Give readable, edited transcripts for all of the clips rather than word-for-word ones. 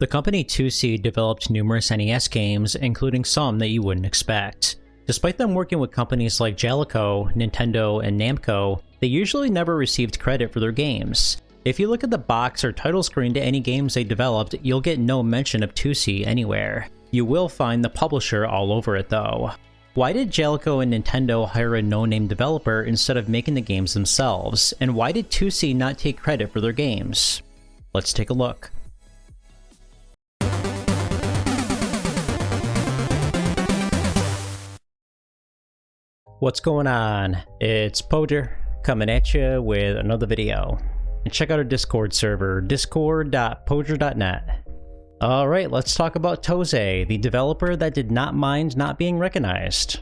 The company Tose developed numerous NES games, including some that you wouldn't expect. Despite them working with companies like Jaleco, Nintendo, and Namco, they usually never received credit for their games. If you look at the box or title screen to any games they developed, you'll get no mention of Tose anywhere. You will find the publisher all over it though. Why did Jaleco and Nintendo hire a no-name developer instead of making the games themselves? And why did Tose not take credit for their games? Let's take a look. What's going on? It's Podrez coming at you with another video. And check out our Discord server, discord.podrez.net. Alright, let's talk about Tose, the developer that did not mind not being recognized.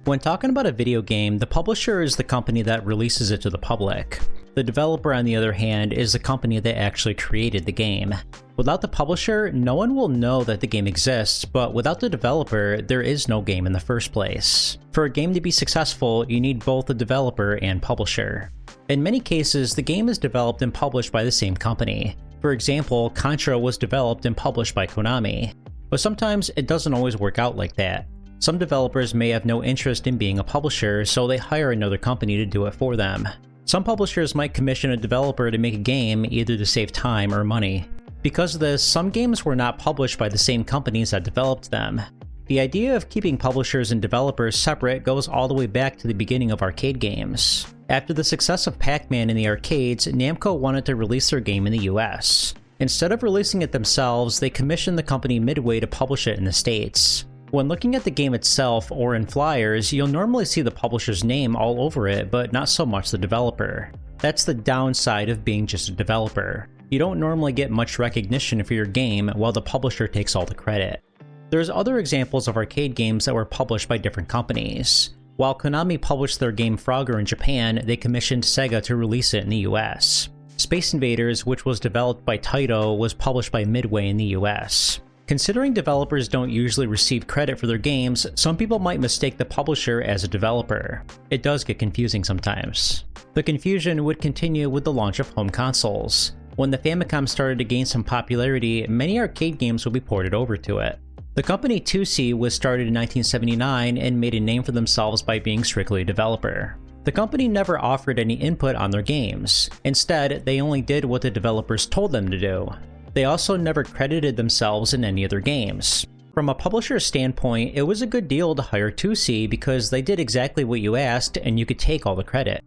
When talking about a video game, the publisher is the company that releases it to the public. The developer, on the other hand, is the company that actually created the game. Without the publisher, no one will know that the game exists, but without the developer, there is no game in the first place. For a game to be successful, you need both the developer and publisher. In many cases, the game is developed and published by the same company. For example, Contra was developed and published by Konami. But sometimes it doesn't always work out like that. Some developers may have no interest in being a publisher, so they hire another company to do it for them. Some publishers might commission a developer to make a game either to save time or money. Because of this, some games were not published by the same companies that developed them. The idea of keeping publishers and developers separate goes all the way back to the beginning of arcade games. After the success of Pac-Man in the arcades, Namco wanted to release their game in the US. Instead of releasing it themselves, they commissioned the company Midway to publish it in the States. When looking at the game itself or in flyers, you'll normally see the publisher's name all over it, but not so much the developer. That's the downside of being just a developer. You don't normally get much recognition for your game while the publisher takes all the credit. There's other examples of arcade games that were published by different companies. While Konami published their game Frogger in Japan, they commissioned Sega to release it in the US. Space Invaders, which was developed by Taito, was published by Midway in the US. Considering developers don't usually receive credit for their games, some people might mistake the publisher as a developer. It does get confusing sometimes. The confusion would continue with the launch of home consoles. When the Famicom started to gain some popularity, many arcade games would be ported over to it. The company Tose was started in 1979 and made a name for themselves by being strictly a developer. The company never offered any input on their games. Instead, they only did what the developers told them to do. They also never credited themselves in any of their games. From a publisher's standpoint, it was a good deal to hire Tose because they did exactly what you asked and you could take all the credit.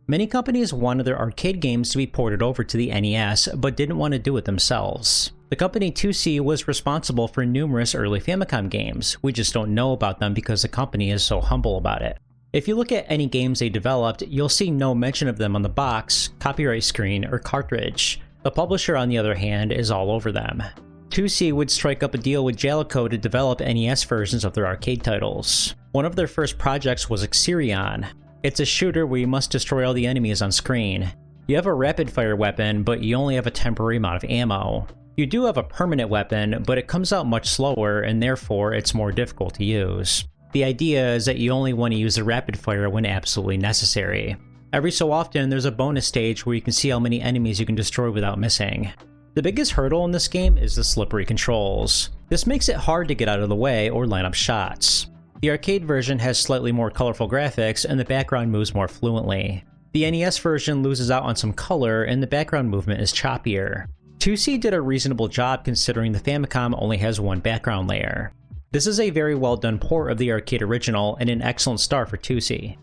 Many companies wanted their arcade games to be ported over to the NES, but didn't want to do it themselves. The company Tose was responsible for numerous early Famicom games. We just don't know about them because the company is so humble about it. If you look at any games they developed, you'll see no mention of them on the box, copyright screen, or cartridge. The publisher, on the other hand, is all over them. Tose would strike up a deal with Jaleco to develop NES versions of their arcade titles. One of their first projects was Exerion. It's a shooter where you must destroy all the enemies on screen. You have a rapid-fire weapon, but you only have a temporary amount of ammo. You do have a permanent weapon, but it comes out much slower, and therefore it's more difficult to use. The idea is that you only want to use the rapid-fire when absolutely necessary. Every so often, there's a bonus stage where you can see how many enemies you can destroy without missing. The biggest hurdle in this game is the slippery controls. This makes it hard to get out of the way or line up shots. The arcade version has slightly more colorful graphics and the background moves more fluently. The NES version loses out on some color and the background movement is choppier. Tose did a reasonable job considering the Famicom only has one background layer. This is a very well done port of the arcade original and an excellent start for Tose.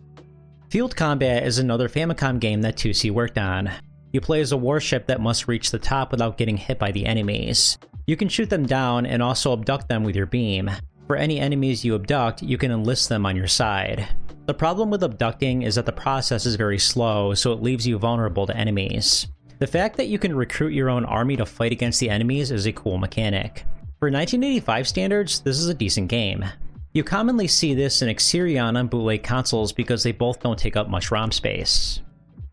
Field Combat is another Famicom game that Tose worked on. You play as a warship that must reach the top without getting hit by the enemies. You can shoot them down and also abduct them with your beam. For any enemies you abduct, you can enlist them on your side. The problem with abducting is that the process is very slow, so it leaves you vulnerable to enemies. The fact that you can recruit your own army to fight against the enemies is a cool mechanic. For 1985 standards, this is a decent game. You commonly see this in Exerion on bootleg consoles because they both don't take up much ROM space.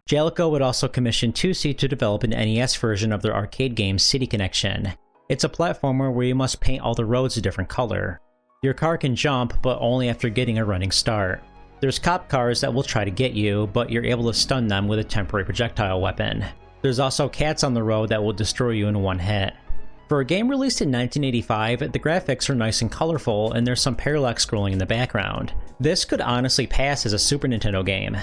Jaleco would also commission Tose to develop an NES version of their arcade game City Connection. It's a platformer where you must paint all the roads a different color. Your car can jump, but only after getting a running start. There's cop cars that will try to get you, but you're able to stun them with a temporary projectile weapon. There's also cats on the road that will destroy you in one hit. For a game released in 1985, the graphics are nice and colorful, and there's some parallax scrolling in the background. This could honestly pass as a Super Nintendo game.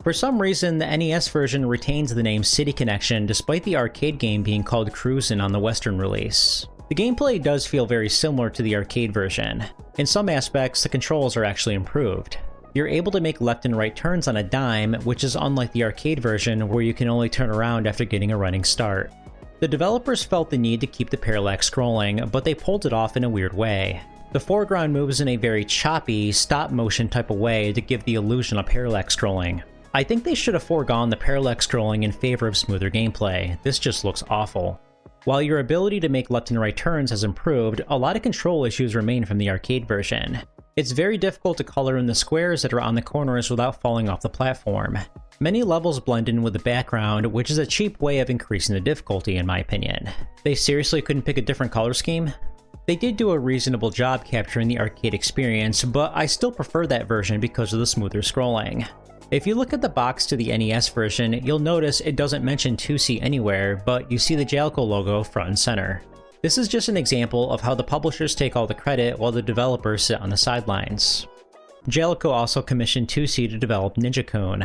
For some reason, the NES version retains the name City Connection despite the arcade game being called Cruisin' on the Western release. The gameplay does feel very similar to the arcade version. In some aspects, the controls are actually improved. You're able to make left and right turns on a dime, which is unlike the arcade version where you can only turn around after getting a running start. The developers felt the need to keep the parallax scrolling, but they pulled it off in a weird way. The foreground moves in a very choppy, stop-motion type of way to give the illusion of parallax scrolling. I think they should have foregone the parallax scrolling in favor of smoother gameplay. This just looks awful. While your ability to make left and right turns has improved, a lot of control issues remain from the arcade version. It's very difficult to color in the squares that are on the corners without falling off the platform. Many levels blend in with the background, which is a cheap way of increasing the difficulty in my opinion. They seriously couldn't pick a different color scheme? They did do a reasonable job capturing the arcade experience, but I still prefer that version because of the smoother scrolling. If you look at the box to the NES version, you'll notice it doesn't mention Tose anywhere, but you see the Jaleco logo front and center. This is just an example of how the publishers take all the credit while the developers sit on the sidelines. Jaleco also commissioned Tose to develop Ninja-Kun.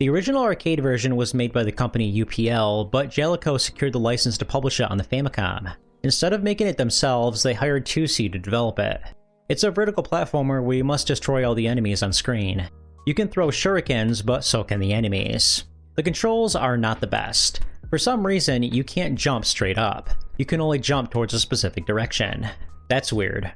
The original arcade version was made by the company UPL, but Jaleco secured the license to publish it on the Famicom. Instead of making it themselves, they hired Tose to develop it. It's a vertical platformer where you must destroy all the enemies on screen. You can throw shurikens, but so can the enemies. The controls are not the best. For some reason, you can't jump straight up. You can only jump towards a specific direction. That's weird.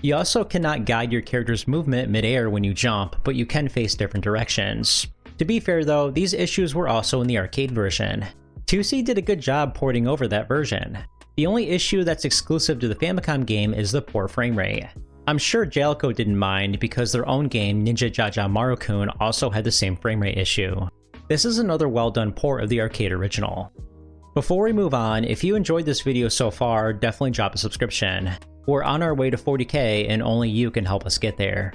You also cannot guide your character's movement mid-air when you jump, but you can face different directions. To be fair though, these issues were also in the arcade version. Tose did a good job porting over that version. The only issue that's exclusive to the Famicom game is the poor frame rate. I'm sure Jaleco didn't mind because their own game Ninja Maru-kun also had the same frame rate issue. This is another well done port of the arcade original. Before we move on, if you enjoyed this video so far, definitely drop a subscription. We're on our way to 40k and only you can help us get there.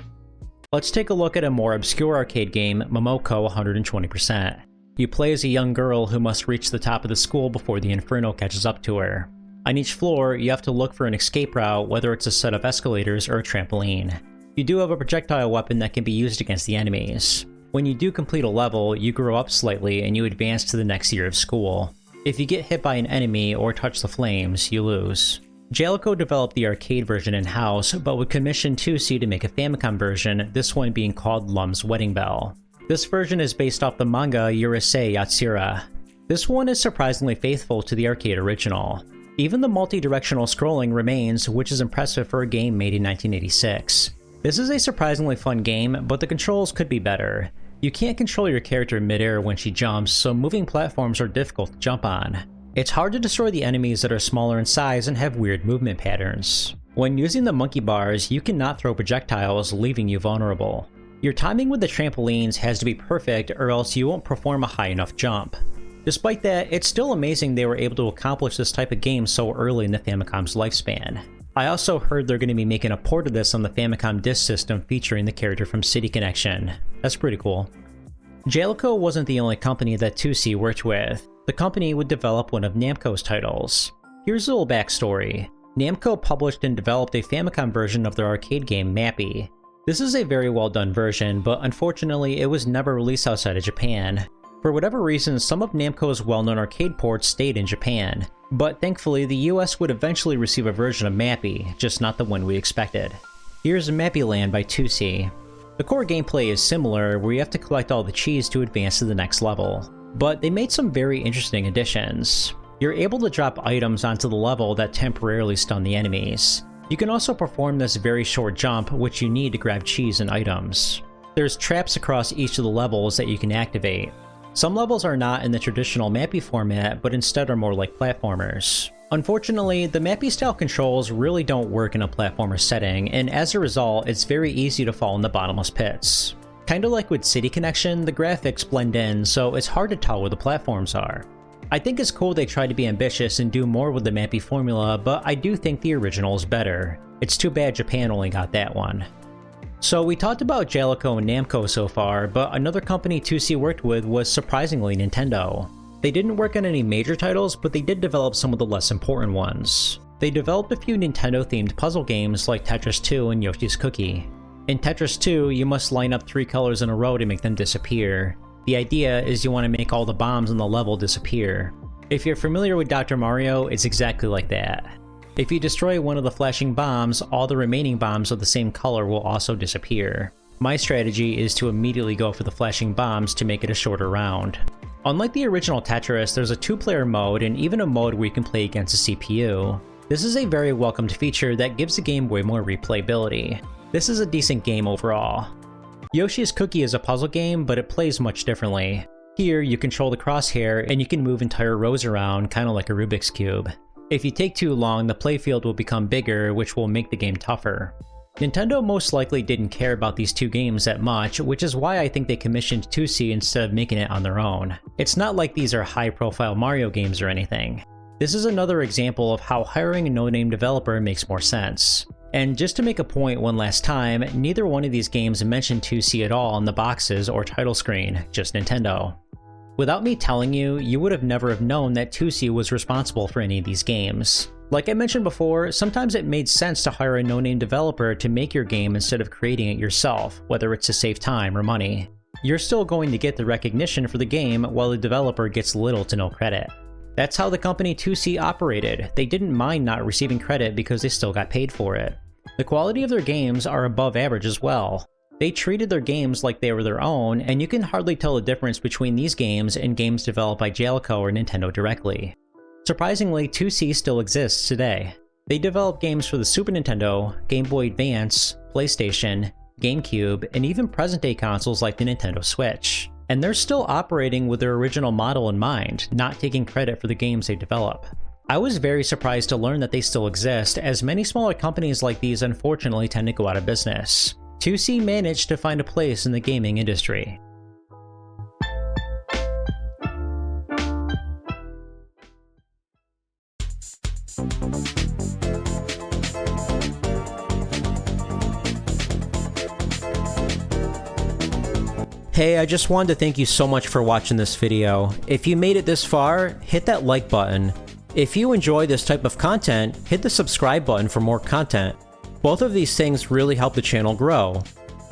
Let's take a look at a more obscure arcade game, Momoko 120%. You play as a young girl who must reach the top of the school before the inferno catches up to her. On each floor, you have to look for an escape route, whether it's a set of escalators or a trampoline. You do have a projectile weapon that can be used against the enemies. When you do complete a level, you grow up slightly and you advance to the next year of school. If you get hit by an enemy or touch the flames, you lose. Jaleco developed the arcade version in-house, but would commission Tose to make a Famicom version, this one being called Lum's Wedding Bell. This version is based off the manga Urusei Yatsura. This one is surprisingly faithful to the arcade original. Even the multi-directional scrolling remains, which is impressive for a game made in 1986. This is a surprisingly fun game, but the controls could be better. You can't control your character mid-air when she jumps, so moving platforms are difficult to jump on. It's hard to destroy the enemies that are smaller in size and have weird movement patterns. When using the monkey bars, you cannot throw projectiles, leaving you vulnerable. Your timing with the trampolines has to be perfect or else you won't perform a high enough jump. Despite that, it's still amazing they were able to accomplish this type of game so early in the Famicom's lifespan. I also heard they're going to be making a port of this on the Famicom disk system featuring the character from City Connection. That's pretty cool. Jaleco wasn't the only company that Tose worked with. The company would develop one of Namco's titles. Here's a little backstory. Namco published and developed a Famicom version of their arcade game Mappy. This is a very well done version, but unfortunately it was never released outside of Japan. For whatever reason, some of Namco's well-known arcade ports stayed in Japan, but thankfully the US would eventually receive a version of Mappy, just not the one we expected. Here's Mappy-Land by Tose. The core gameplay is similar, where you have to collect all the cheese to advance to the next level, but they made some very interesting additions. You're able to drop items onto the level that temporarily stun the enemies. You can also perform this very short jump, which you need to grab cheese and items. There's traps across each of the levels that you can activate. Some levels are not in the traditional Mappy format, but instead are more like platformers. Unfortunately, the Mappy-style controls really don't work in a platformer setting, and as a result, it's very easy to fall in the bottomless pits. Kinda like with City Connection, the graphics blend in, so it's hard to tell where the platforms are. I think it's cool they tried to be ambitious and do more with the Mappy formula, but I do think the original is better. It's too bad Japan only got that one. So we talked about Jaleco and Namco so far, but another company Tose worked with was surprisingly Nintendo. They didn't work on any major titles, but they did develop some of the less important ones. They developed a few Nintendo-themed puzzle games like Tetris 2 and Yoshi's Cookie. In Tetris 2, you must line up 3 colors in a row to make them disappear. The idea is you want to make all the bombs on the level disappear. If you're familiar with Dr. Mario, it's exactly like that. If you destroy one of the flashing bombs, all the remaining bombs of the same color will also disappear. My strategy is to immediately go for the flashing bombs to make it a shorter round. Unlike the original Tetris, there's a 2-player mode and even a mode where you can play against a CPU. This is a very welcomed feature that gives the game way more replayability. This is a decent game overall. Yoshi's Cookie is a puzzle game, but it plays much differently. Here, you control the crosshair and you can move entire rows around, kinda like a Rubik's Cube. If you take too long, the playfield will become bigger, which will make the game tougher. Nintendo most likely didn't care about these two games that much, which is why I think they commissioned Tose instead of making it on their own. It's not like these are high-profile Mario games or anything. This is another example of how hiring a no-name developer makes more sense. And just to make a point one last time, neither one of these games mentioned Tose at all on the boxes or title screen, just Nintendo. Without me telling you, you would have never have known that Tose was responsible for any of these games. Like I mentioned before, sometimes it made sense to hire a no-name developer to make your game instead of creating it yourself, whether it's to save time or money. You're still going to get the recognition for the game while the developer gets little to no credit. That's how the company Tose operated. They didn't mind not receiving credit because they still got paid for it. The quality of their games are above average as well. They treated their games like they were their own, and you can hardly tell the difference between these games and games developed by Jaleco or Nintendo directly. Surprisingly, Tose still exists today. They develop games for the Super Nintendo, Game Boy Advance, PlayStation, GameCube, and even present-day consoles like the Nintendo Switch. And they're still operating with their original model in mind, not taking credit for the games they develop. I was very surprised to learn that they still exist, as many smaller companies like these unfortunately tend to go out of business. Tose managed to find a place in the gaming industry. Hey, I just wanted to thank you so much for watching this video. If you made it this far, hit that like button. If you enjoy this type of content, hit the subscribe button for more content. Both of these things really help the channel grow.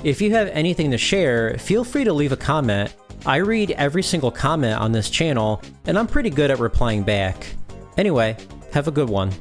If you have anything to share, feel free to leave a comment. I read every single comment on this channel, and I'm pretty good at replying back. Anyway, have a good one.